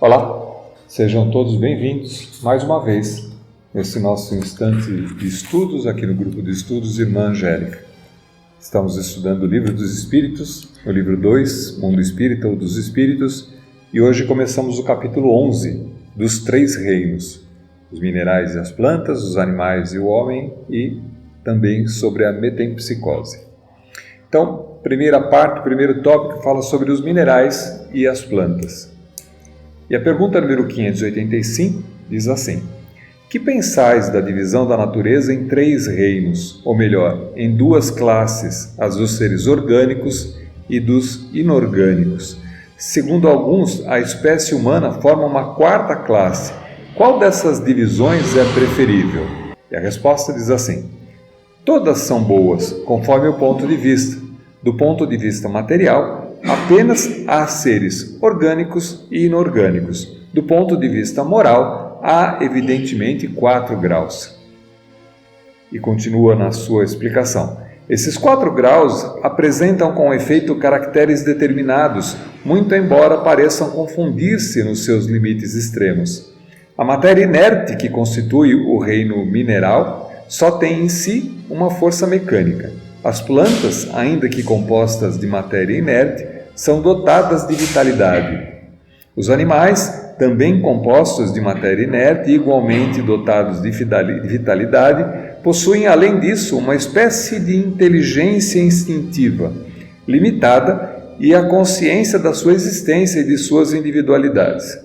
Olá, sejam todos bem-vindos mais uma vez nesse nosso instante de estudos aqui no grupo de estudos Irmã Angélica. Estamos estudando o Livro dos Espíritos, o livro 2, Mundo Espírita ou dos Espíritos, e hoje começamos o capítulo 11 dos três reinos, os minerais e as plantas, os animais e o homem, e também sobre a metempsicose. Então, primeira parte, o primeiro tópico fala sobre os minerais e as plantas. E a pergunta número 585 diz assim: que pensais da divisão da natureza em três reinos, ou melhor, em duas classes, as dos seres orgânicos e dos inorgânicos? Segundo alguns, a espécie humana forma uma quarta classe. Qual dessas divisões é preferível? E a resposta diz assim: todas são boas, conforme o ponto de vista. Do ponto de vista material, apenas há seres orgânicos e inorgânicos. Do ponto de vista moral, há evidentemente 4 graus. E continua na sua explicação. Esses 4 graus apresentam com efeito caracteres determinados, muito embora pareçam confundir-se nos seus limites extremos. A matéria inerte que constitui o reino mineral só tem em si uma força mecânica. As plantas, ainda que compostas de matéria inerte, são dotadas de vitalidade. Os animais, também compostos de matéria inerte e igualmente dotados de vitalidade, possuem, além disso, uma espécie de inteligência instintiva, limitada, e a consciência da sua existência e de suas individualidades.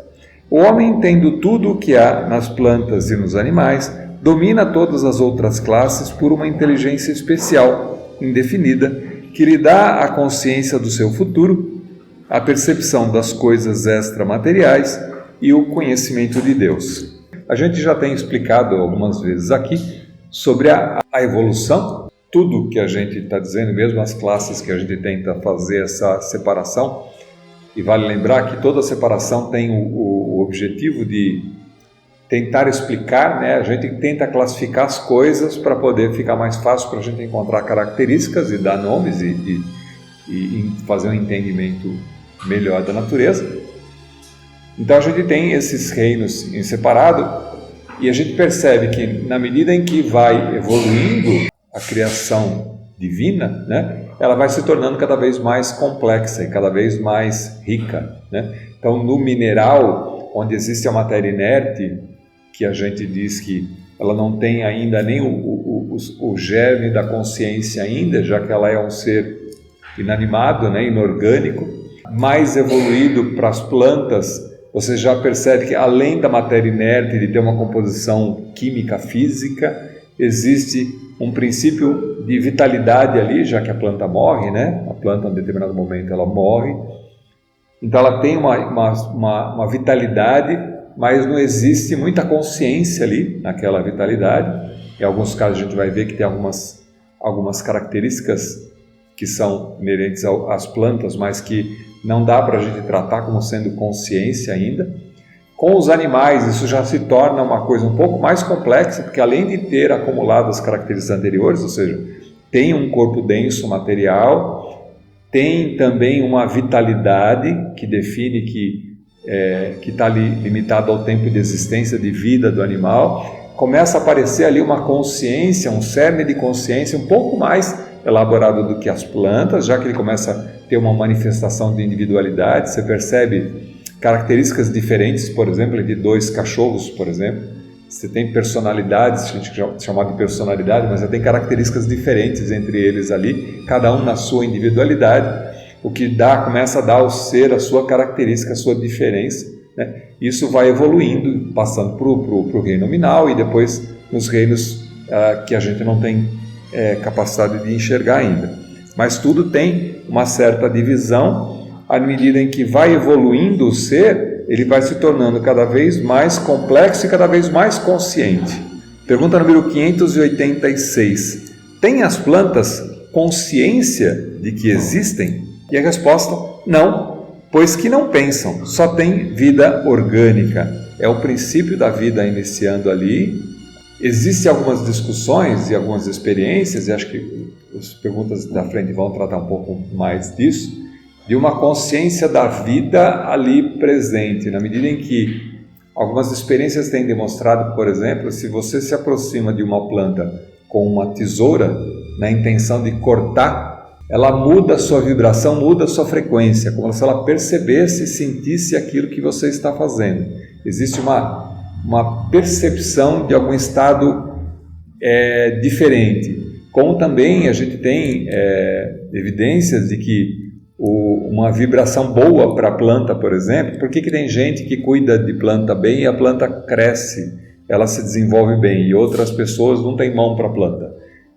O homem, tendo tudo o que há nas plantas e nos animais, domina todas as outras classes por uma inteligência especial, indefinida, que lhe dá a consciência do seu futuro, a percepção das coisas extramateriais e o conhecimento de Deus. A gente já tem explicado algumas vezes aqui sobre a evolução, tudo que a gente está dizendo, mesmo as classes que a gente tenta fazer essa separação, e vale lembrar que toda separação tem o objetivo de tentar explicar, né? A gente tenta classificar as coisas para poder ficar mais fácil para a gente encontrar características e dar nomes e fazer um entendimento melhor da natureza. Então a gente tem esses reinos em separado e a gente percebe que na medida em que vai evoluindo a criação divina, né, ela vai se tornando cada vez mais complexa e cada vez mais rica, né? Então no mineral, onde existe a matéria inerte, que a gente diz que ela não tem ainda nem o germe da consciência ainda, já que ela é um ser inanimado, né, inorgânico, mais evoluído para as plantas, você já percebe que além da matéria inerte de ter uma composição química física, existe um princípio de vitalidade ali, já que a planta morre, né? A planta, em determinado momento, ela morre. Então ela tem uma vitalidade, mas não existe muita consciência ali naquela vitalidade. Em alguns casos a gente vai ver que tem algumas características que são inerentes às plantas, mas que não dá para a gente tratar como sendo consciência ainda. Com os animais isso já se torna uma coisa um pouco mais complexa, porque além de ter acumulado as características anteriores, ou seja, tem um corpo denso material, tem também uma vitalidade que define que está ali limitado ao tempo de existência de vida do animal, começa a aparecer ali uma consciência, um cerne de consciência um pouco mais elaborado do que as plantas, já que ele começa a ter uma manifestação de individualidade. Você percebe características diferentes, por exemplo, de 2 cachorros, por exemplo. Você tem personalidades, a gente chama de personalidade, mas você tem características diferentes entre eles ali, cada um na sua individualidade, o que começa a dar ao ser a sua característica, a sua diferença, né? Isso vai evoluindo, passando para o reino nominal e depois nos reinos que a gente não tem capacidade de enxergar ainda. Mas tudo tem uma certa divisão, à medida em que vai evoluindo o ser, ele vai se tornando cada vez mais complexo e cada vez mais consciente. Pergunta número 586. Tem as plantas consciência de que existem? E a resposta, não, pois que não pensam, só tem vida orgânica. É o princípio da vida iniciando ali. Existem algumas discussões e algumas experiências, e acho que as perguntas da frente vão tratar um pouco mais disso, de uma consciência da vida ali presente, na medida em que algumas experiências têm demonstrado, por exemplo, se você se aproxima de uma planta com uma tesoura, na intenção de cortar, ela muda a sua vibração, muda a sua frequência, como se ela percebesse e sentisse aquilo que você está fazendo. Existe uma percepção de algum estado diferente. Como também a gente tem evidências de que uma vibração boa para a planta, por exemplo, por que tem gente que cuida de planta bem e a planta cresce, ela se desenvolve bem, e outras pessoas não têm mão para a planta?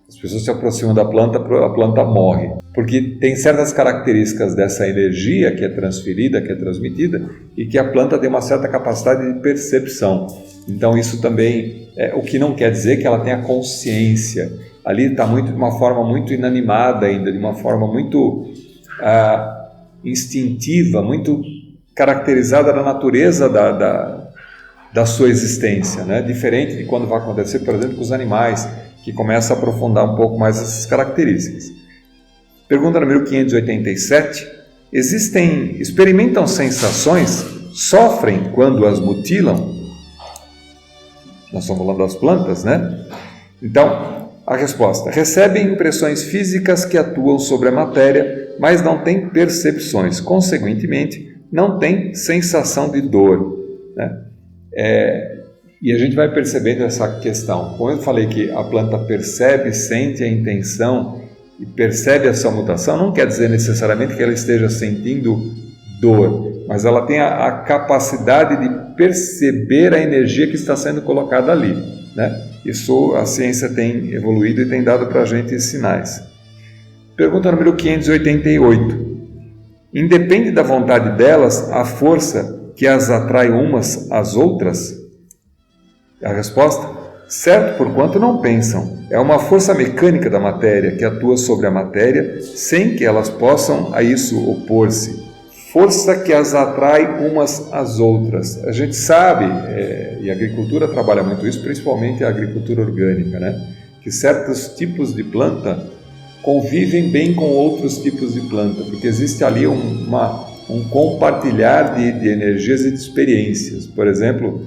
As pessoas se aproximam da planta, a planta morre, porque tem certas características dessa energia que é transferida, que é transmitida, e que a planta tem uma certa capacidade de percepção. Então isso também, o que não quer dizer que ela tenha consciência. Ali está de uma forma muito inanimada ainda, de uma forma muito instintiva, muito caracterizada da natureza da sua existência, né? Diferente de quando vai acontecer, por exemplo, com os animais, que começa a aprofundar um pouco mais essas características. Pergunta número 587. Experimentam sensações, sofrem quando as mutilam? Nós estamos falando das plantas, né? Então, a resposta: recebem impressões físicas que atuam sobre a matéria, mas não têm percepções. Consequentemente, não têm sensação de dor, né? E a gente vai percebendo essa questão. Como eu falei que a planta percebe, sente a intenção e percebe essa mutação, não quer dizer necessariamente que ela esteja sentindo dor, mas ela tem a capacidade de perceber a energia que está sendo colocada ali, né? Isso a ciência tem evoluído e tem dado para a gente sinais. Pergunta número 588. Independe da vontade delas a força que as atrai umas às outras? A resposta: certo, porquanto não pensam. É uma força mecânica da matéria que atua sobre a matéria sem que elas possam a isso opor-se. Força que as atrai umas às outras. A gente sabe, e a agricultura trabalha muito isso, principalmente a agricultura orgânica, né? Que certos tipos de planta convivem bem com outros tipos de planta, porque existe ali um compartilhar de energias e de experiências. Por exemplo,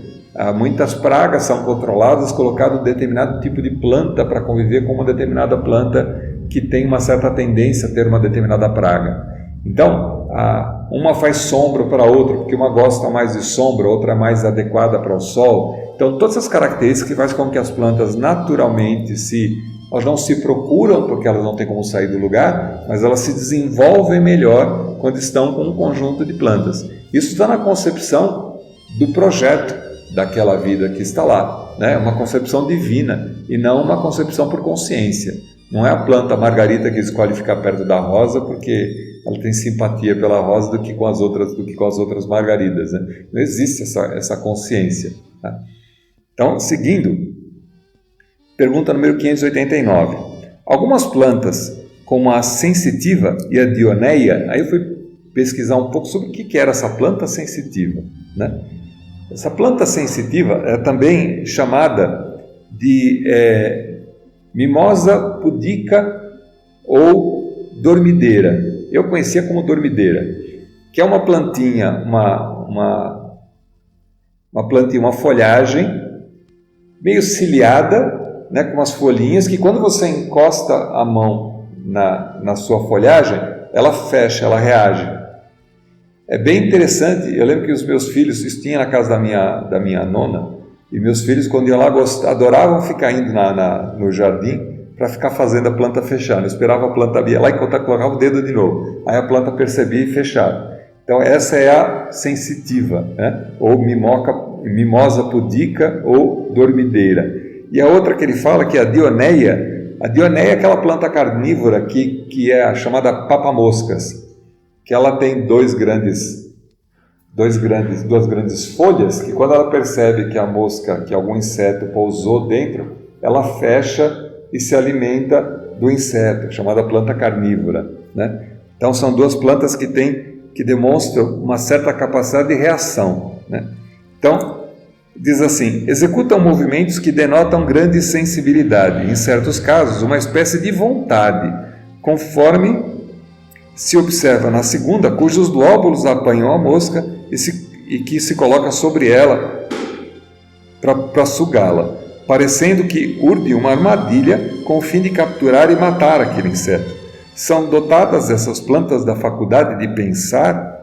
muitas pragas são controladas colocando determinado tipo de planta para conviver com uma determinada planta que tem uma certa tendência a ter uma determinada praga. Então, uma faz sombra para a outra, porque uma gosta mais de sombra, outra é mais adequada para o sol. Então, todas essas características que fazem com que as plantas naturalmente elas não se procuram, porque elas não têm como sair do lugar, mas elas se desenvolvem melhor quando estão com um conjunto de plantas. Isso está na concepção do projeto daquela vida que está lá, né? Uma concepção divina e não uma concepção por consciência. Não é a planta margarita que escolhe ficar perto da rosa porque ela tem simpatia pela rosa do que com as outras margaridas, né? Não existe essa consciência, tá? Então, seguindo, pergunta número 589. Algumas plantas, como a sensitiva e a dioneia, aí eu fui pesquisar um pouco sobre o que era essa planta sensitiva, né? Essa planta sensitiva é também chamada de mimosa pudica ou dormideira. Eu conhecia como dormideira, que é uma plantinha, uma plantinha, uma folhagem meio ciliada, né, com umas folhinhas que quando você encosta a mão na sua folhagem, ela fecha, ela reage. É bem interessante. Eu lembro que os meus filhos, isso tinha na casa da minha nona, e meus filhos, quando iam lá, adoravam ficar indo no jardim para ficar fazendo a planta fechar. Eu esperava a planta abrir lá e colocava o dedo de novo. Aí a planta percebia e fechava. Então essa é a sensitiva, né? Ou mimosa pudica ou dormideira. E a outra que ele fala, que é a dioneia é aquela planta carnívora que é a chamada papamoscas, que ela tem duas grandes folhas, que quando ela percebe que a mosca, que algum inseto pousou dentro, ela fecha e se alimenta do inseto, chamada planta carnívora, né? Então são duas plantas que demonstram uma certa capacidade de reação, né? Então, diz assim: executam movimentos que denotam grande sensibilidade, em certos casos uma espécie de vontade, conforme se observa na segunda, cujos lóbulos apanham a mosca e que se coloca sobre ela para sugá-la, parecendo que urde uma armadilha com o fim de capturar e matar aquele inseto. São dotadas essas plantas da faculdade de pensar,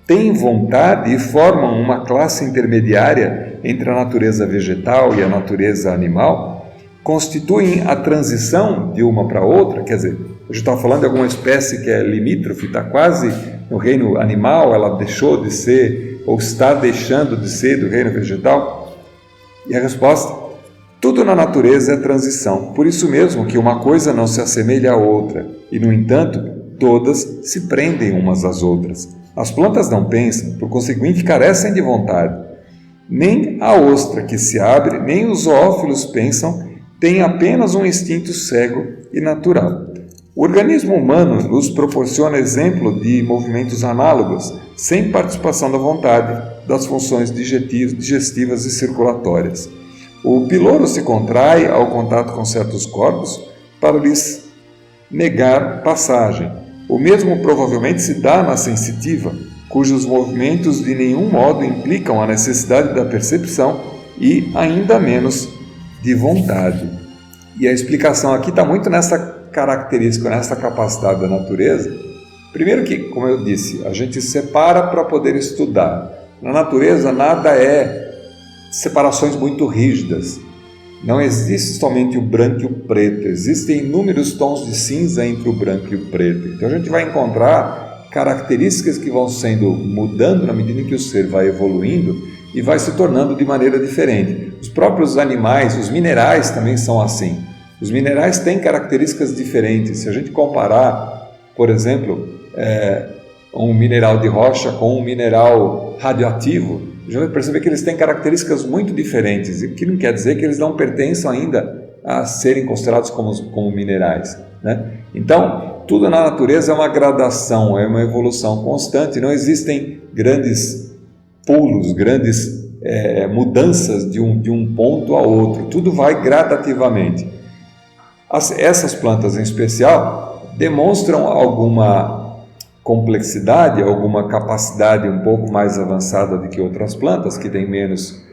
têm vontade e formam uma classe intermediária entre a natureza vegetal e a natureza animal, constituem a transição de uma para outra, quer dizer, hoje estava falando de alguma espécie que é limítrofe, está quase no reino animal, ela deixou de ser ou está deixando de ser do reino vegetal. E a resposta: tudo na natureza é transição, por isso mesmo que uma coisa não se assemelha à outra, e no entanto, todas se prendem umas às outras. As plantas não pensam, por conseguinte carecem de vontade. Nem a ostra que se abre, nem os zoófilos pensam, têm apenas um instinto cego e natural. O organismo humano nos proporciona exemplo de movimentos análogos, sem participação da vontade, das funções digestivas e circulatórias. O piloro se contrai ao contato com certos corpos para lhes negar passagem. O mesmo provavelmente se dá na sensitiva, cujos movimentos de nenhum modo implicam a necessidade da percepção e ainda menos de vontade. E a explicação aqui está muito nessa característica, nessa capacidade da natureza. Primeiro que, como eu disse, a gente separa para poder estudar. Na natureza nada é separações muito rígidas. Não existe somente o branco e o preto, existem inúmeros tons de cinza entre o branco e o preto. Então a gente vai encontrar características que vão sendo mudando na medida em que o ser vai evoluindo e vai se tornando de maneira diferente. Os próprios animais, os minerais também são assim. Os minerais têm características diferentes. Se a gente comparar, por exemplo, um mineral de rocha com um mineral radioativo, já vai perceber que eles têm características muito diferentes, o que não quer dizer que eles não pertençam ainda a serem considerados como minerais, né? Então, tudo na natureza é uma gradação, é uma evolução constante, não existem grandes pulos, grandes mudanças de um ponto a outro, tudo vai gradativamente. Essas plantas em especial demonstram alguma complexidade, alguma capacidade um pouco mais avançada do que outras plantas, que têm menos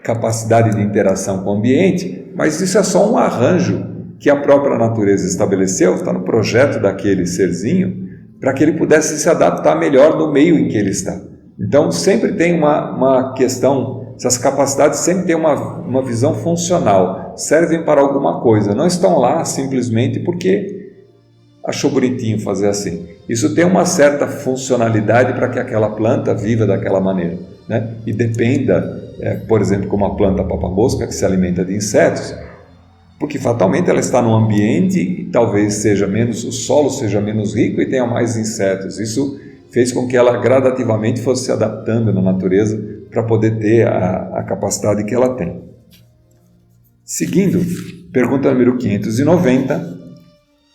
capacidade de interação com o ambiente, mas isso é só um arranjo que a própria natureza estabeleceu, está no projeto daquele serzinho, para que ele pudesse se adaptar melhor no meio em que ele está. Então, sempre tem uma questão, essas capacidades sempre têm uma visão funcional, servem para alguma coisa, não estão lá simplesmente porque achou bonitinho fazer assim. Isso tem uma certa funcionalidade para que aquela planta viva daquela maneira, né? E dependa, por exemplo, como a planta papa-mosca que se alimenta de insetos, porque fatalmente ela está num ambiente e talvez o solo seja menos rico e tenha mais insetos. Isso fez com que ela gradativamente fosse se adaptando na natureza para poder ter a capacidade que ela tem. Seguindo, pergunta número 590.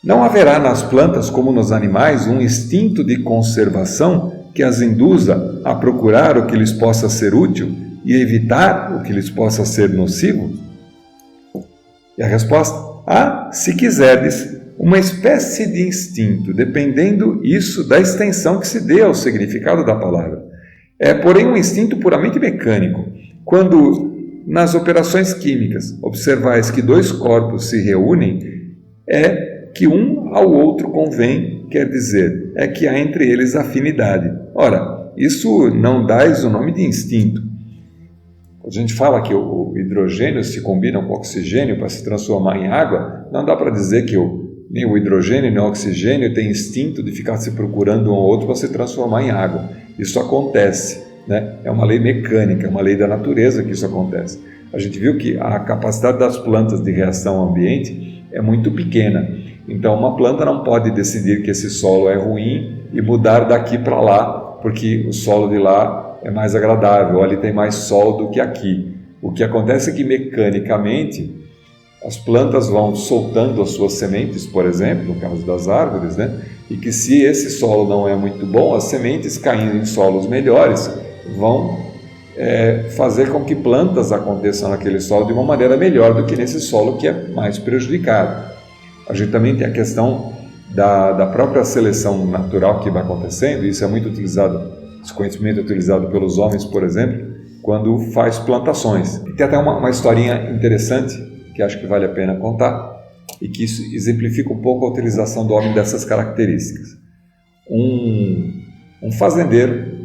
Não haverá nas plantas, como nos animais, um instinto de conservação que as induza a procurar o que lhes possa ser útil e evitar o que lhes possa ser nocivo? E a resposta: se quiserdes, uma espécie de instinto, dependendo isso da extensão que se dê ao significado da palavra. É, porém, um instinto puramente mecânico. Quando, nas operações químicas, observais que dois corpos se reúnem, que um ao outro convém, quer dizer, que há entre eles afinidade. Ora, isso não dás o nome de instinto. Quando a gente fala que o hidrogênio se combina com o oxigênio para se transformar em água, não dá para dizer que nem o hidrogênio nem o oxigênio tem instinto de ficar se procurando um ao outro para se transformar em água. Isso acontece, né? É uma lei mecânica, é uma lei da natureza que isso acontece. A gente viu que a capacidade das plantas de reação ao ambiente é muito pequena. Então, uma planta não pode decidir que esse solo é ruim e mudar daqui para lá, porque o solo de lá é mais agradável, ali tem mais sol do que aqui. O que acontece é que, mecanicamente, as plantas vão soltando as suas sementes, por exemplo, no caso das árvores, né? E que se esse solo não é muito bom, as sementes caindo em solos melhores vão fazer com que plantas aconteçam naquele solo de uma maneira melhor do que nesse solo que é mais prejudicado. A gente também tem a questão da própria seleção natural que vai acontecendo. Isso é muito utilizado, esse conhecimento é utilizado pelos homens, por exemplo, quando faz plantações. E tem até uma historinha interessante que acho que vale a pena contar e que isso exemplifica um pouco a utilização do homem dessas características. Um fazendeiro,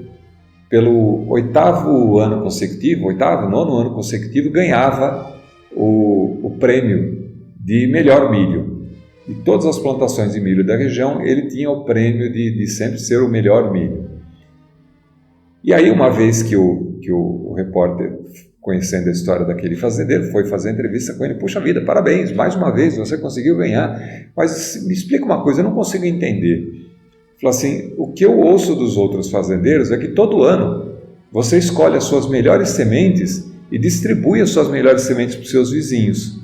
pelo nono ano consecutivo, ganhava o prêmio de melhor milho. De todas as plantações de milho da região, ele tinha o prêmio de sempre ser o melhor milho. E aí, uma vez que o repórter, conhecendo a história daquele fazendeiro, foi fazer entrevista com ele: puxa vida, parabéns, mais uma vez você conseguiu ganhar, mas me explica uma coisa, eu não consigo entender. Falou assim: o que eu ouço dos outros fazendeiros é que todo ano você escolhe as suas melhores sementes e distribui as suas melhores sementes para os seus vizinhos.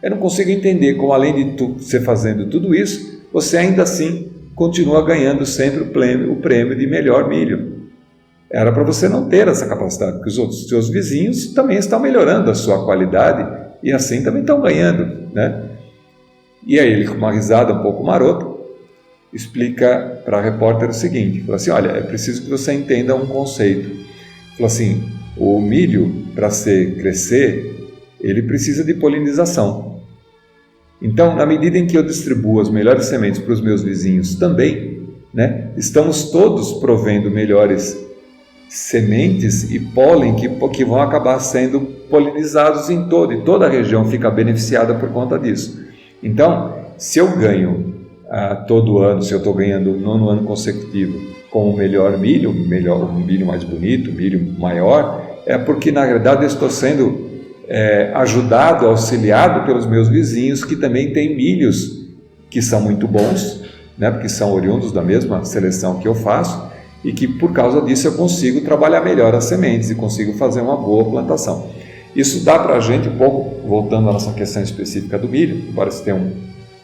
Eu não consigo entender como, além de você fazendo tudo isso, você ainda assim continua ganhando sempre o prêmio de melhor milho. Era para você não ter essa capacidade, porque os seus vizinhos também estão melhorando a sua qualidade e assim também estão ganhando, né? E aí ele, com uma risada um pouco marota, explica para a repórter o seguinte: fala assim, olha, é preciso que você entenda um conceito. Fala assim: o milho, para crescer, ele precisa de polinização. Então, na medida em que eu distribuo as melhores sementes para os meus vizinhos também, né, estamos todos provendo melhores sementes e pólen que vão acabar sendo polinizados em toda a região fica beneficiada por conta disso. Então, se eu ganho todo ano, se eu estou ganhando o nono ano consecutivo com o melhor milho, um milho mais bonito, um milho maior, é porque na verdade eu estou sendo ajudado, auxiliado pelos meus vizinhos que também têm milhos que são muito bons, né, porque são oriundos da mesma seleção que eu faço, e que por causa disso eu consigo trabalhar melhor as sementes e consigo fazer uma boa plantação. Isso dá para a gente, um pouco, voltando à nossa questão específica do milho, que parece ter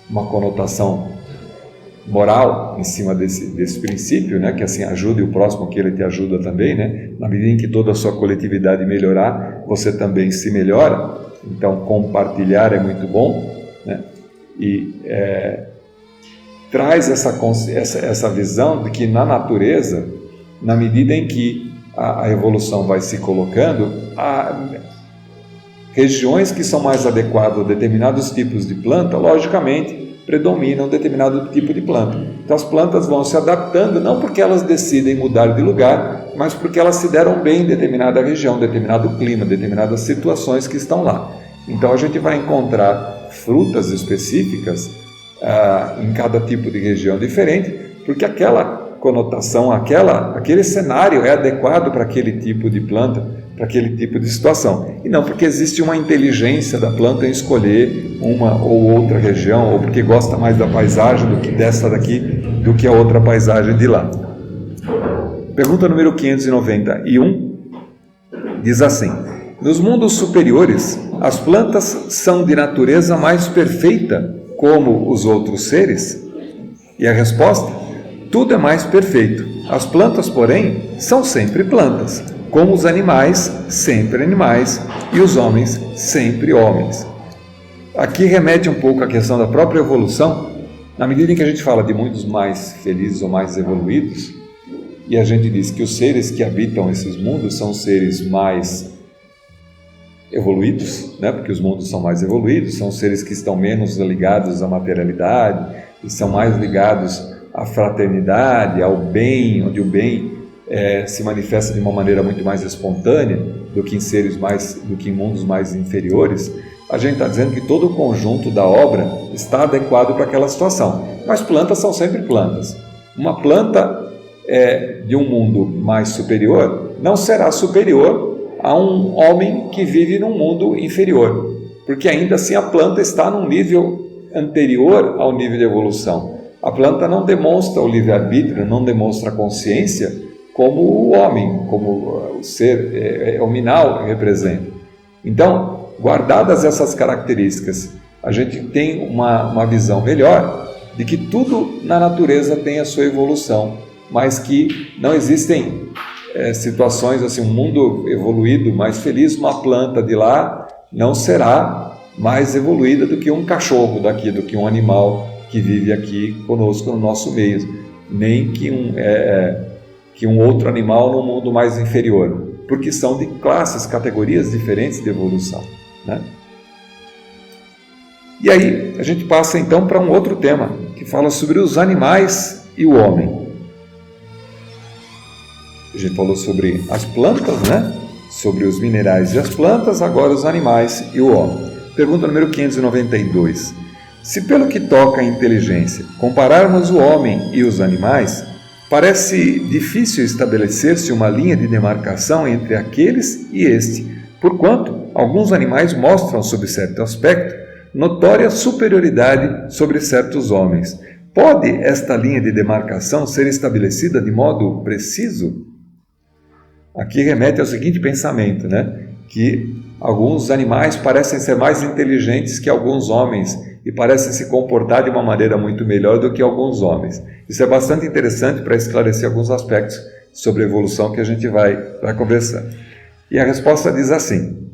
uma conotação moral em cima desse princípio, né, que assim ajude o próximo que ele te ajuda também, né? Na medida em que toda a sua coletividade melhorar, você também se melhora. Então compartilhar é muito bom, né? E traz essa visão de que na natureza, na medida em que a evolução vai se colocando, regiões que são mais adequadas a determinados tipos de planta, logicamente, predominam determinado tipo de planta. Então as plantas vão se adaptando, não porque elas decidem mudar de lugar, mas porque elas se deram bem em determinada região, determinado clima, determinadas situações que estão lá. Então a gente vai encontrar frutas específicas em cada tipo de região diferente, porque aquela conotação, aquele cenário é adequado para aquele tipo de planta, para aquele tipo de situação, e não porque existe uma inteligência da planta em escolher uma ou outra região, ou porque gosta mais da paisagem do que dessa daqui, do que a outra paisagem de lá. Pergunta número 591 diz assim: nos mundos superiores, as plantas são de natureza mais perfeita como os outros seres? E a resposta: tudo é mais perfeito. As plantas, porém, são sempre plantas, como os animais, sempre animais, e os homens, sempre homens. Aqui remete um pouco à questão da própria evolução, na medida em que a gente fala de mundos mais felizes ou mais evoluídos, e a gente diz que os seres que habitam esses mundos são seres mais evoluídos, né? Porque os mundos são mais evoluídos, são seres que estão menos ligados à materialidade, e são mais ligados à fraternidade, ao bem, onde o bem se manifesta de uma maneira muito mais espontânea do que em mundos mais inferiores. A gente está dizendo que todo o conjunto da obra está adequado para aquela situação. Mas plantas são sempre plantas. Uma planta de um mundo mais superior não será superior a um homem que vive num mundo inferior, porque ainda assim a planta está num nível anterior ao nível de evolução. A planta não demonstra o livre-arbítrio, não demonstra a consciência como o homem, como o ser hominal representa. Então, guardadas essas características, a gente tem uma visão melhor de que tudo na natureza tem a sua evolução, mas que não existem situações assim, um mundo evoluído, mais feliz, uma planta de lá não será mais evoluída do que um cachorro daqui, do que um animal que vive aqui conosco no nosso meio, nem que um outro animal num mundo mais inferior, porque são de classes, categorias diferentes de evolução, né? E aí a gente passa então para um outro tema, que fala sobre os animais e o homem. A gente falou sobre as plantas, né? Sobre os minerais e as plantas, agora os animais e o homem. Pergunta número 592. Se pelo que toca à inteligência compararmos o homem e os animais, parece difícil estabelecer-se uma linha de demarcação entre aqueles e este, porquanto alguns animais mostram, sob certo aspecto, notória superioridade sobre certos homens. Pode esta linha de demarcação ser estabelecida de modo preciso? Aqui remete ao seguinte pensamento, né? Que alguns animais parecem ser mais inteligentes que alguns homens e parecem se comportar de uma maneira muito melhor do que alguns homens. Isso é bastante interessante para esclarecer alguns aspectos sobre a evolução que a gente vai conversar. E a resposta diz assim: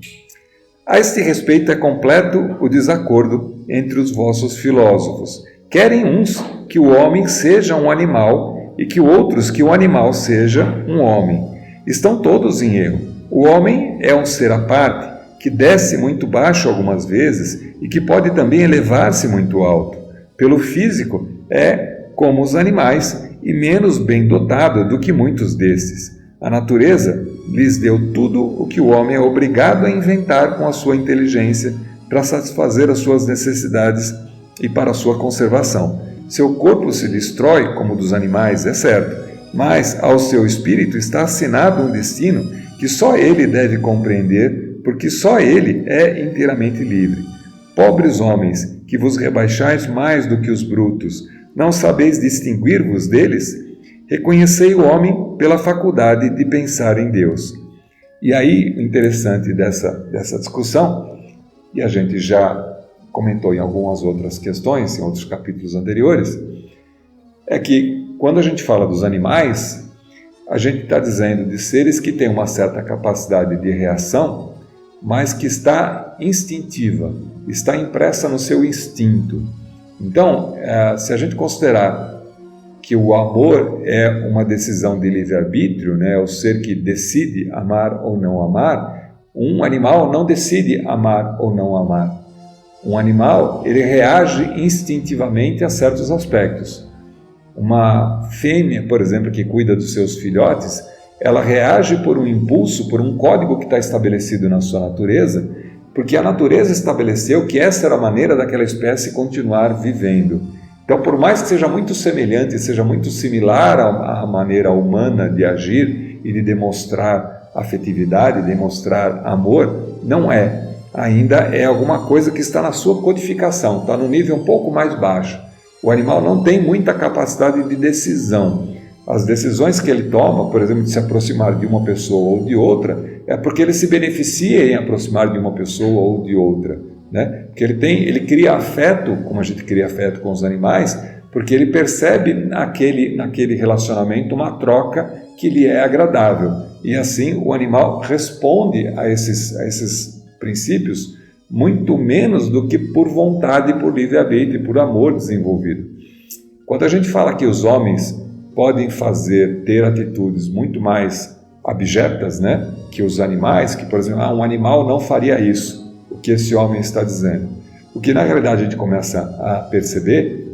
a este respeito é completo o desacordo entre os vossos filósofos. Querem uns que o homem seja um animal e que outros que o animal seja um homem. Estão todos em erro. O homem é um ser à parte, que desce muito baixo algumas vezes e que pode também elevar-se muito alto. Pelo físico, é como os animais e menos bem dotado do que muitos desses. A natureza lhes deu tudo o que o homem é obrigado a inventar com a sua inteligência para satisfazer as suas necessidades e para a sua conservação. Seu corpo se destrói, como o dos animais, é certo, mas ao seu espírito está assinado um destino que só ele deve compreender, porque só ele é inteiramente livre. Pobres homens, que vos rebaixais mais do que os brutos, não sabeis distinguir-vos deles? Reconhecei o homem pela faculdade de pensar em Deus. E aí, o interessante dessa discussão, e a gente já comentou em algumas outras questões, em outros capítulos anteriores, é que quando a gente fala dos animais, a gente está dizendo de seres que têm uma certa capacidade de reação, mas que está instintiva, está impressa no seu instinto. Então, se a gente considerar que o amor é uma decisão de livre-arbítrio, né, o ser que decide amar ou não amar, um animal não decide amar ou não amar. Um animal, ele reage instintivamente a certos aspectos. Uma fêmea, por exemplo, que cuida dos seus filhotes, ela reage por um impulso, por um código que está estabelecido na sua natureza, porque a natureza estabeleceu que essa era a maneira daquela espécie continuar vivendo. Então, por mais que seja muito semelhante, seja muito similar à maneira humana de agir e de demonstrar afetividade, demonstrar amor, não é. Ainda é alguma coisa que está na sua codificação, está no nível um pouco mais baixo. O animal não tem muita capacidade de decisão. As decisões que ele toma, por exemplo, de se aproximar de uma pessoa ou de outra, é porque ele se beneficia em aproximar de uma pessoa ou de outra, né? Porque ele cria afeto, como a gente cria afeto com os animais, porque ele percebe naquele relacionamento uma troca que lhe é agradável. E assim o animal responde a esses princípios muito menos do que por vontade, por livre-arbítrio e por amor desenvolvido. Quando a gente fala que os homens podem ter atitudes muito mais abjetas, né, que os animais, que, por exemplo, um animal não faria isso, o que esse homem está dizendo. O que, na realidade, a gente começa a perceber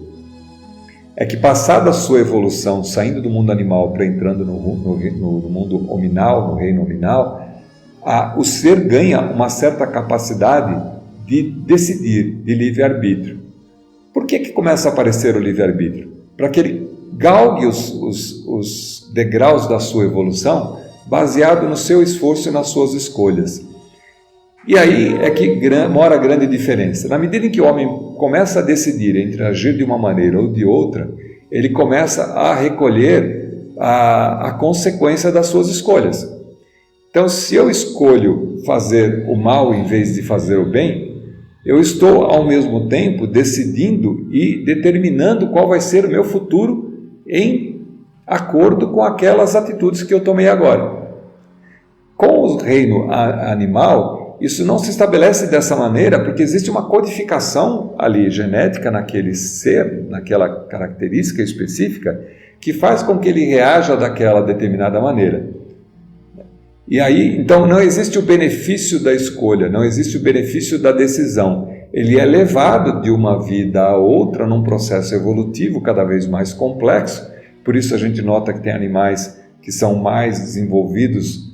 é que, passada a sua evolução, saindo do mundo animal para entrando no mundo hominal, no reino hominal, o ser ganha uma certa capacidade de decidir, de livre-arbítrio. Por que começa a aparecer o livre-arbítrio? Para que ele galgue os degraus da sua evolução baseado no seu esforço e nas suas escolhas. E aí é que mora a grande diferença. Na medida em que o homem começa a decidir entre agir de uma maneira ou de outra, ele começa a recolher a consequência das suas escolhas. Então, se eu escolho fazer o mal em vez de fazer o bem, eu estou ao mesmo tempo decidindo e determinando qual vai ser o meu futuro em acordo com aquelas atitudes que eu tomei agora. Com o reino animal, isso não se estabelece dessa maneira porque existe uma codificação ali genética naquele ser, naquela característica específica, que faz com que ele reaja daquela determinada maneira. E aí, então, não existe o benefício da escolha, não existe o benefício da decisão. Ele é levado de uma vida a outra num processo evolutivo cada vez mais complexo. Por isso a gente nota que tem animais que são mais desenvolvidos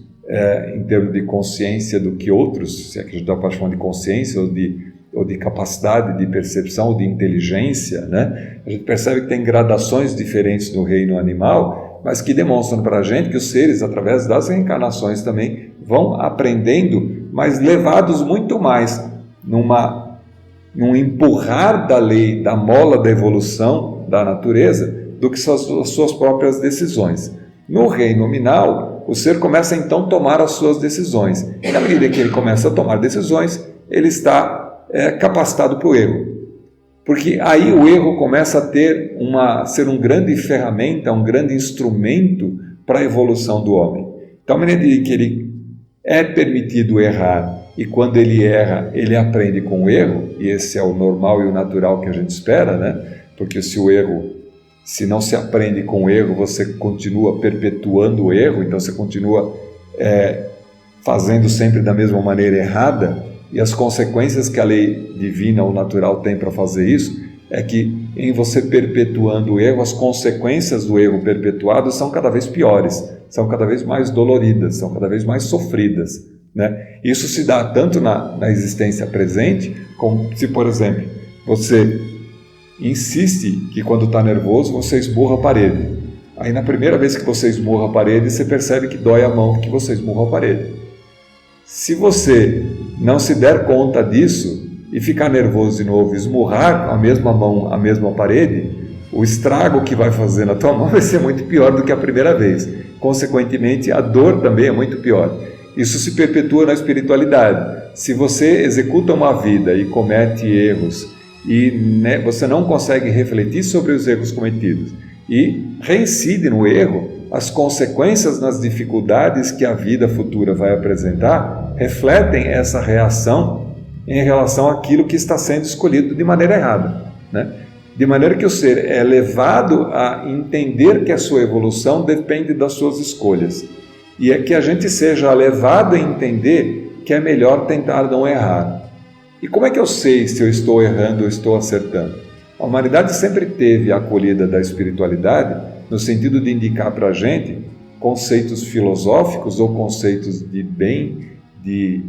em termos de consciência do que outros, se é que a gente pode chamar de consciência ou de capacidade de percepção, ou de inteligência, né? A gente percebe que tem gradações diferentes no reino animal, mas que demonstram para a gente que os seres, através das reencarnações também, vão aprendendo, mas levados muito mais num empurrar da lei, da mola da evolução da natureza, do que suas próprias decisões. No reino nominal, o ser começa então a tomar as suas decisões. E na medida que ele começa a tomar decisões, ele está capacitado para o erro. Porque aí o erro começa a ser uma grande ferramenta, um grande instrumento para a evolução do homem. Então, à medida que ele é permitido errar, e quando ele erra, ele aprende com o erro, e esse é o normal e o natural que a gente espera, né? Porque se não se aprende com o erro, você continua perpetuando o erro, então você continua fazendo sempre da mesma maneira errada, e as consequências que a lei divina ou natural tem para fazer isso, é que em você perpetuando o erro, as consequências do erro perpetuado são cada vez piores, são cada vez mais doloridas, são cada vez mais sofridas, né? Isso se dá tanto na existência presente, como se, por exemplo, você insiste que quando está nervoso você esmurra a parede. Aí na primeira vez que você esmurra a parede, você percebe que dói a mão que você esmurra a parede. Se você não se der conta disso e ficar nervoso de novo, esmurrar a mesma mão, a mesma parede, o estrago que vai fazer na tua mão vai ser muito pior do que a primeira vez. Consequentemente, a dor também é muito pior. Isso se perpetua na espiritualidade. Se você executa uma vida e comete erros e você não consegue refletir sobre os erros cometidos e reincide no erro, as consequências nas dificuldades que a vida futura vai apresentar refletem essa reação em relação àquilo que está sendo escolhido de maneira errada, né? De maneira que o ser é levado a entender que a sua evolução depende das suas escolhas. E é que a gente seja levado a entender que é melhor tentar não errar. E como é que eu sei se eu estou errando ou estou acertando? A humanidade sempre teve a acolhida da espiritualidade no sentido de indicar para a gente conceitos filosóficos ou conceitos de bem, de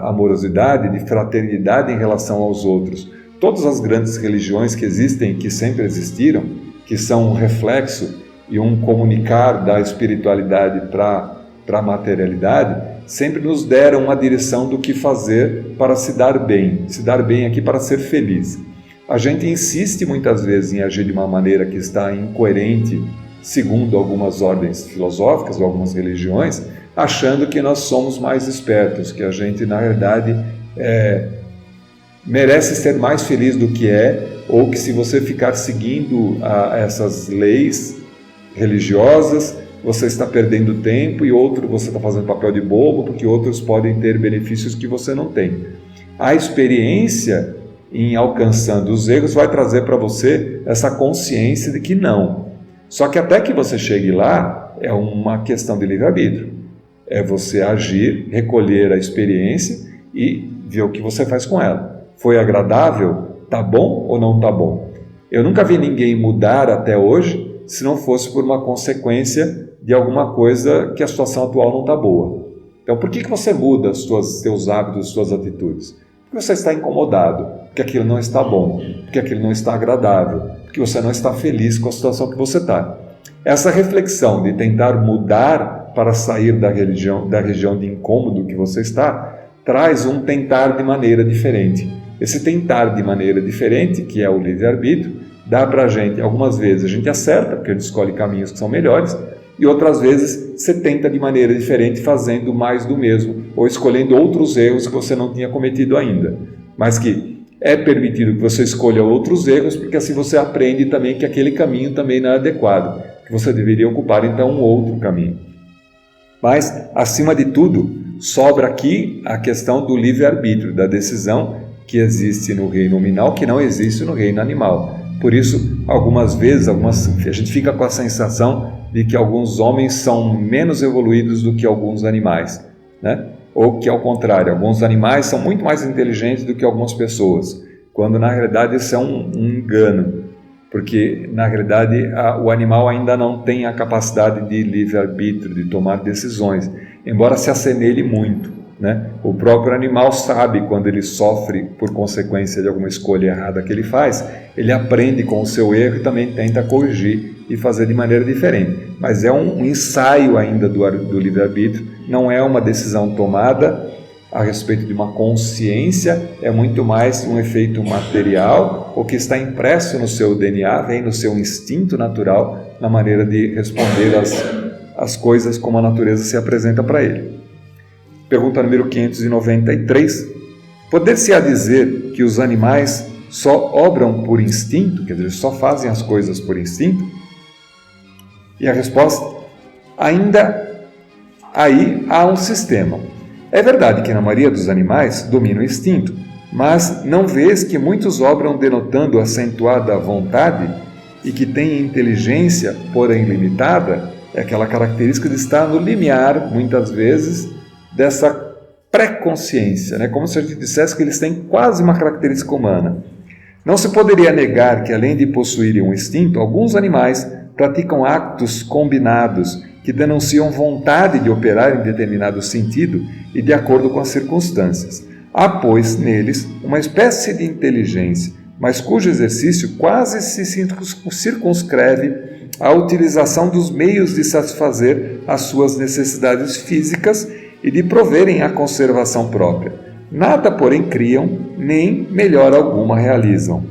amorosidade, de fraternidade em relação aos outros. Todas as grandes religiões que existem, que sempre existiram, que são um reflexo e um comunicar da espiritualidade para a materialidade, sempre nos deram uma direção do que fazer para se dar bem aqui para ser feliz. A gente insiste muitas vezes em agir de uma maneira que está incoerente, segundo algumas ordens filosóficas, algumas religiões, achando que nós somos mais espertos, que a gente, na verdade, merece ser mais feliz do que ou que se você ficar seguindo essas leis religiosas, você está perdendo tempo e você está fazendo papel de bobo, porque outros podem ter benefícios que você não tem. A experiência em alcançando os erros vai trazer para você essa consciência de que não. Só que até que você chegue lá, é uma questão de livre-arbítrio. É você agir, recolher a experiência e ver o que você faz com ela. Foi agradável? Tá bom ou não tá bom? Eu nunca vi ninguém mudar até hoje se não fosse por uma consequência de alguma coisa que a situação atual não está boa. Então, por que você muda os seus hábitos, as suas atitudes? Porque você está incomodado, porque aquilo não está bom, porque aquilo não está agradável, porque você não está feliz com a situação que você está. Essa reflexão de tentar mudar para sair da região de incômodo que você está, traz um tentar de maneira diferente. Esse tentar de maneira diferente, que é o livre-arbítrio, dá para a gente, algumas vezes a gente acerta, porque a gente escolhe caminhos que são melhores, e outras vezes você tenta de maneira diferente, fazendo mais do mesmo, ou escolhendo outros erros que você não tinha cometido ainda. Mas que é permitido que você escolha outros erros, porque assim você aprende também que aquele caminho também não é adequado, que você deveria ocupar então um outro caminho. Mas, acima de tudo, sobra aqui a questão do livre-arbítrio, da decisão que existe no reino nominal, que não existe no reino animal. Por isso, algumas vezes, a gente fica com a sensação de que alguns homens são menos evoluídos do que alguns animais, né? Ou que, ao contrário, alguns animais são muito mais inteligentes do que algumas pessoas, quando, na realidade, isso é um engano, porque, na realidade, o animal ainda não tem a capacidade de livre-arbítrio, de tomar decisões, embora se assemelhe muito, né? O próprio animal sabe quando ele sofre por consequência de alguma escolha errada que ele faz, ele aprende com o seu erro e também tenta corrigir e fazer de maneira diferente. Mas é um ensaio ainda do livre-arbítrio, não é uma decisão tomada a respeito de uma consciência, é muito mais um efeito material, o que está impresso no seu DNA, vem no seu instinto natural, na maneira de responder às coisas como a natureza se apresenta para ele. Pergunta número 593. Poder-se-á dizer que os animais só obram por instinto, quer dizer, só fazem as coisas por instinto? E a resposta, ainda aí há um sistema. É verdade que na maioria dos animais domina o instinto, mas não vês que muitos obram denotando acentuada vontade e que têm inteligência, porém limitada? É aquela característica de estar no limiar, muitas vezes, dessa pré-consciência, né? Como se a gente dissesse que eles têm quase uma característica humana. Não se poderia negar que, além de possuírem um instinto, alguns animais praticam actos combinados que denunciam vontade de operar em determinado sentido e de acordo com as circunstâncias. Há, pois, neles uma espécie de inteligência, mas cujo exercício quase se circunscreve à utilização dos meios de satisfazer as suas necessidades físicas e de proverem a conservação própria. Nada, porém, criam, nem melhora alguma realizam.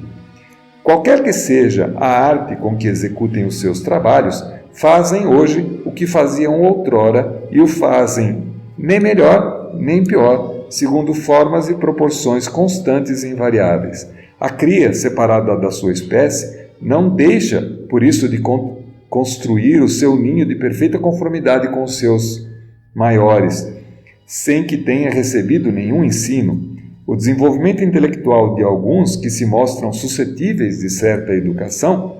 Qualquer que seja a arte com que executem os seus trabalhos, fazem hoje o que faziam outrora e o fazem nem melhor nem pior, segundo formas e proporções constantes e invariáveis. A cria, separada da sua espécie, não deixa, por isso, de construir o seu ninho de perfeita conformidade com os seus maiores, sem que tenha recebido nenhum ensino. O desenvolvimento intelectual de alguns que se mostram suscetíveis de certa educação,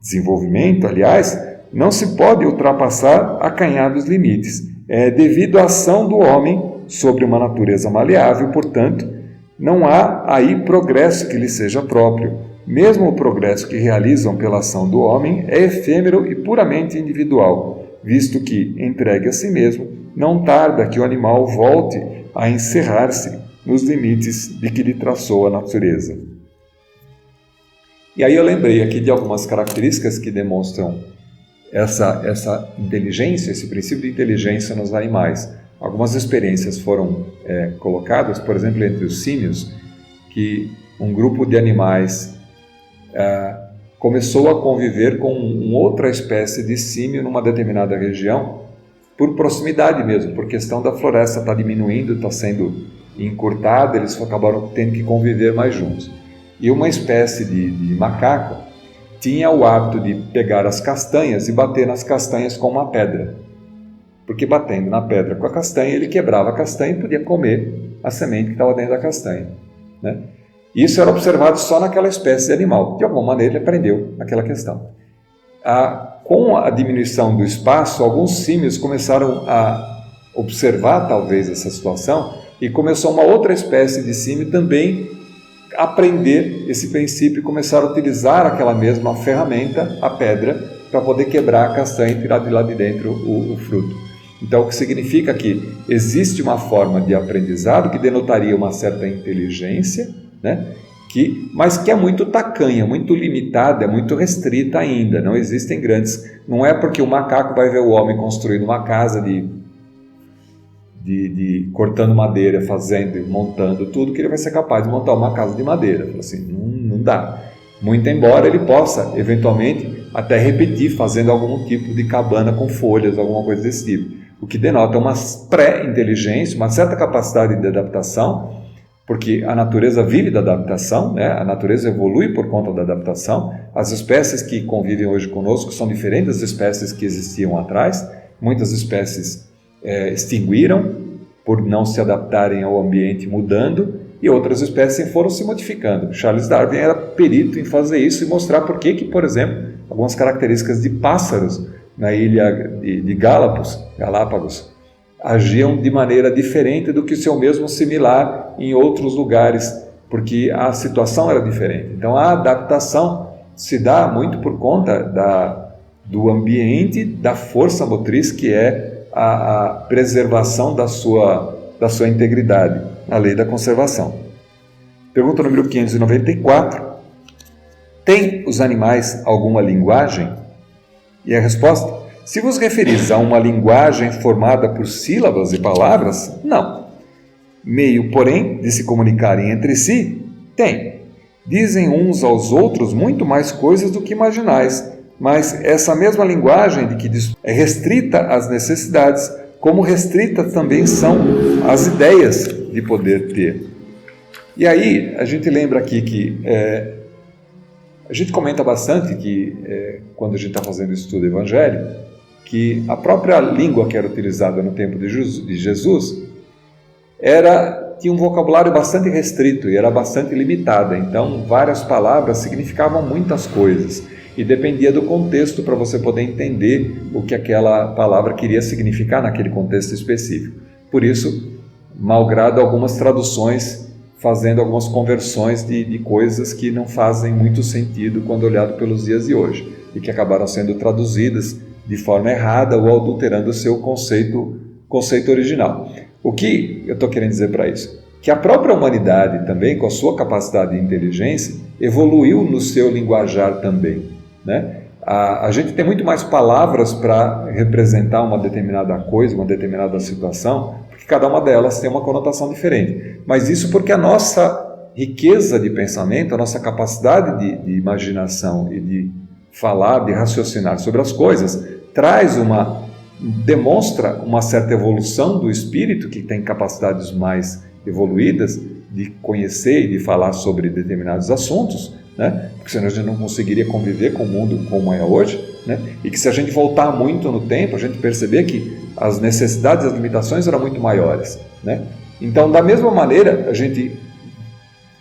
desenvolvimento, aliás, não se pode ultrapassar acanhados limites. É devido à ação do homem sobre uma natureza maleável, portanto, não há aí progresso que lhe seja próprio. Mesmo o progresso que realizam pela ação do homem é efêmero e puramente individual, visto que, entregue a si mesmo, não tarda que o animal volte a encerrar-se nos limites de que lhe traçou a natureza. E aí eu lembrei aqui de algumas características que demonstram essa inteligência, esse princípio de inteligência nos animais. Algumas experiências foram colocadas, por exemplo, entre os símios, que um grupo de animais começou a conviver com uma outra espécie de símio numa determinada região, por proximidade mesmo, por questão da floresta está diminuindo, está sendo encurtada, eles acabaram tendo que conviver mais juntos. E uma espécie de macaco tinha o hábito de pegar as castanhas e bater nas castanhas com uma pedra. Porque batendo na pedra com a castanha, ele quebrava a castanha e podia comer a semente que estava dentro da castanha, né? Isso era observado só naquela espécie de animal. De alguma maneira ele aprendeu aquela questão. Com a diminuição do espaço, alguns símios começaram a observar talvez essa situação e começou uma outra espécie de símio também a aprender esse princípio e começaram a utilizar aquela mesma ferramenta, a pedra, para poder quebrar a castanha e tirar de lá de dentro o fruto. Então, o que significa que existe uma forma de aprendizado que denotaria uma certa inteligência, né? Mas que é muito tacanha, muito limitada, é muito restrita ainda. Não existem grandes... Não é porque o macaco vai ver o homem construindo uma casa cortando madeira, fazendo, montando tudo, que ele vai ser capaz de montar uma casa de madeira. Assim, não dá. Muito embora ele possa, eventualmente, até repetir, fazendo algum tipo de cabana com folhas, alguma coisa desse tipo. O que denota uma pré-inteligência, uma certa capacidade de adaptação, porque a natureza vive da adaptação, né? A natureza evolui por conta da adaptação. As espécies que convivem hoje conosco são diferentes das espécies que existiam atrás. Muitas espécies extinguiram por não se adaptarem ao ambiente mudando, e outras espécies foram se modificando. Charles Darwin era perito em fazer isso e mostrar por que, por exemplo, algumas características de pássaros na ilha de Galápagos agiam de maneira diferente do que o seu mesmo similar em outros lugares, porque a situação era diferente. Então a adaptação se dá muito por conta do ambiente, da força motriz, que é a preservação da sua integridade, a lei da conservação. Pergunta número 594. Tem os animais alguma linguagem? E a resposta: se vos referis a uma linguagem formada por sílabas e palavras, não. Meio, porém, de se comunicarem entre si, tem. Dizem uns aos outros muito mais coisas do que imaginais, mas essa mesma linguagem de que é restrita às necessidades, como restritas também são as ideias de poder ter. E aí, a gente lembra aqui que a gente comenta bastante que, quando a gente está fazendo estudo evangélico, que a própria língua que era utilizada no tempo de Jesus tinha um vocabulário bastante restrito e era bastante limitada. Então, várias palavras significavam muitas coisas e dependia do contexto para você poder entender o que aquela palavra queria significar naquele contexto específico. Por isso, malgrado algumas traduções, fazendo algumas conversões de coisas que não fazem muito sentido quando olhado pelos dias de hoje e que acabaram sendo traduzidas de forma errada ou adulterando o seu conceito original. O que eu estou querendo dizer para isso? Que a própria humanidade também, com a sua capacidade de inteligência, evoluiu no seu linguajar também, né? A gente tem muito mais palavras para representar uma determinada coisa, uma determinada situação, porque cada uma delas tem uma conotação diferente. Mas isso porque a nossa riqueza de pensamento, a nossa capacidade de imaginação e de falar, de raciocinar sobre as coisas, demonstra uma certa evolução do espírito, que tem capacidades mais evoluídas de conhecer e de falar sobre determinados assuntos, né? Porque senão a gente não conseguiria conviver com o mundo como é hoje, né? E que se a gente voltar muito no tempo, a gente perceber que as necessidades e as limitações eram muito maiores, né? Então, da mesma maneira, a gente,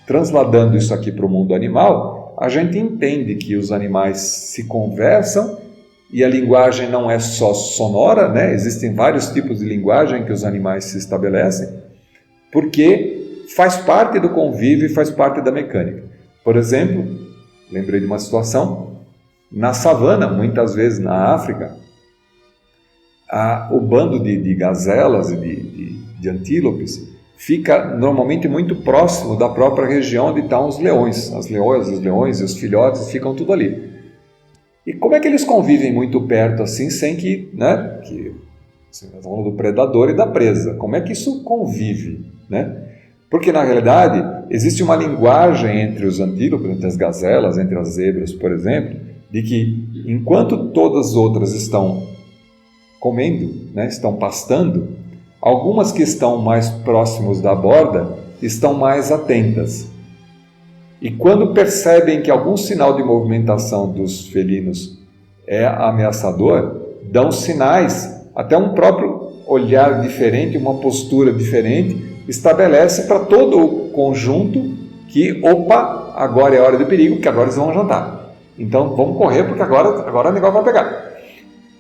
transladando isso aqui para o mundo animal, a gente entende que os animais se conversam e a linguagem não é só sonora, né? Existem vários tipos de linguagem que os animais se estabelecem, porque faz parte do convívio e faz parte da mecânica. Por exemplo, lembrei de uma situação, na savana, muitas vezes na África, o bando de gazelas e de antílopes fica normalmente muito próximo da própria região onde estão os leões. Os leões e os filhotes ficam tudo ali. E como é que eles convivem muito perto assim, sem que, né, você está falando do predador e da presa, como é que isso convive, né? Porque, na realidade, existe uma linguagem entre os antílopes, entre as gazelas, entre as zebras, por exemplo, de que, enquanto todas as outras estão comendo, né, estão pastando, algumas que estão mais próximos da borda estão mais atentas. E quando percebem que algum sinal de movimentação dos felinos é ameaçador, dão sinais, até um próprio olhar diferente, uma postura diferente, estabelece para todo o conjunto que, opa, agora é hora do perigo, porque agora eles vão jantar. Então vamos correr, porque agora o negócio vai pegar.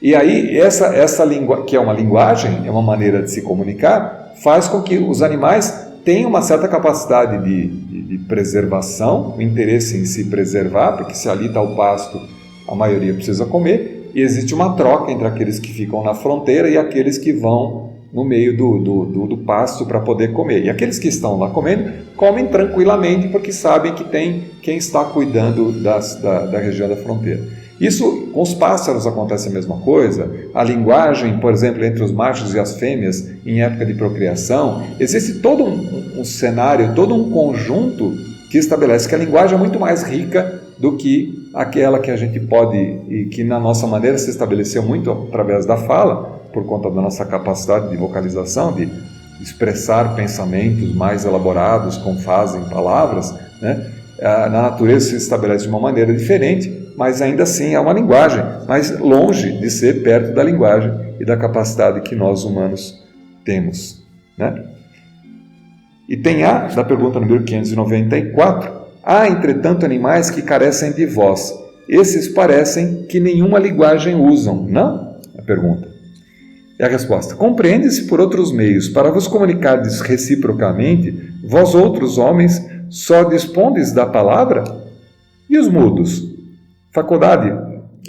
E aí essa língua, que é uma linguagem, é uma maneira de se comunicar, faz com que os animais tenham uma certa capacidade de preservação, o interesse em se preservar, porque se ali está o pasto, a maioria precisa comer, e existe uma troca entre aqueles que ficam na fronteira e aqueles que vão no meio do pasto para poder comer. E aqueles que estão lá comendo, comem tranquilamente porque sabem que tem quem está cuidando da região da fronteira. Isso, com os pássaros acontece a mesma coisa. A linguagem, por exemplo, entre os machos e as fêmeas em época de procriação, existe todo um cenário, todo um conjunto que estabelece que a linguagem é muito mais rica do que aquela que a gente pode, e que na nossa maneira se estabeleceu muito através da fala, por conta da nossa capacidade de vocalização, de expressar pensamentos mais elaborados com frases em palavras, né? Na natureza se estabelece de uma maneira diferente, mas ainda assim é uma linguagem, mas longe de ser perto da linguagem e da capacidade que nós humanos temos, né? E tem da pergunta número 594, há, entretanto, animais que carecem de voz. Esses parecem que nenhuma linguagem usam, não? A pergunta. E a resposta, compreende-se por outros meios, para vos comunicardes reciprocamente, vós outros homens só dispondes da palavra? E os mudos? Faculdade,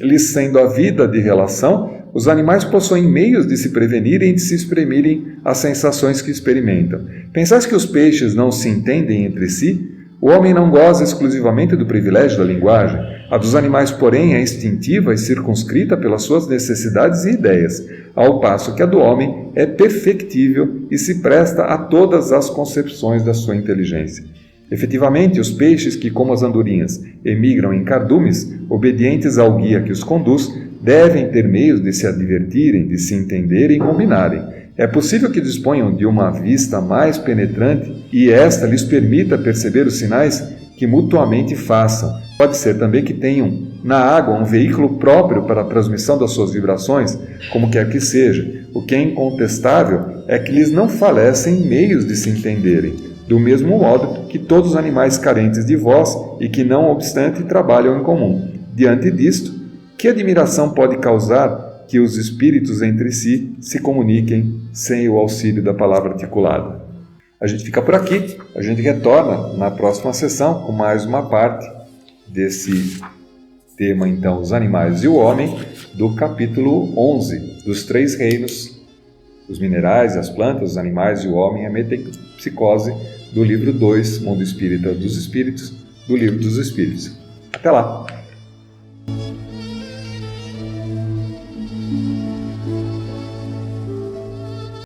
lhes sendo a vida de relação, os animais possuem meios de se prevenirem e de se exprimirem as sensações que experimentam. Pensais que os peixes não se entendem entre si? O homem não goza exclusivamente do privilégio da linguagem. A dos animais, porém, é instintiva e circunscrita pelas suas necessidades e ideias, ao passo que a do homem é perfectível e se presta a todas as concepções da sua inteligência. Efetivamente, os peixes que, como as andorinhas, emigram em cardumes, obedientes ao guia que os conduz, devem ter meios de se advertirem, de se entenderem e combinarem. É possível que disponham de uma vista mais penetrante e esta lhes permita perceber os sinais que mutuamente façam. Pode ser também que tenham na água um veículo próprio para a transmissão das suas vibrações, como quer que seja. O que é incontestável é que lhes não falecem meios de se entenderem, do mesmo modo que todos os animais carentes de voz e que, não obstante, trabalham em comum. Diante disto, que admiração pode causar que os espíritos entre si se comuniquem sem o auxílio da palavra articulada? A gente fica por aqui, a gente retorna na próxima sessão com mais uma parte desse tema, então, os animais e o homem, do capítulo 11, dos 3 reinos, os minerais, as plantas, os animais e o homem, a metempsicose, do livro 2, Mundo Espírita dos Espíritos, do livro dos Espíritos. Até lá!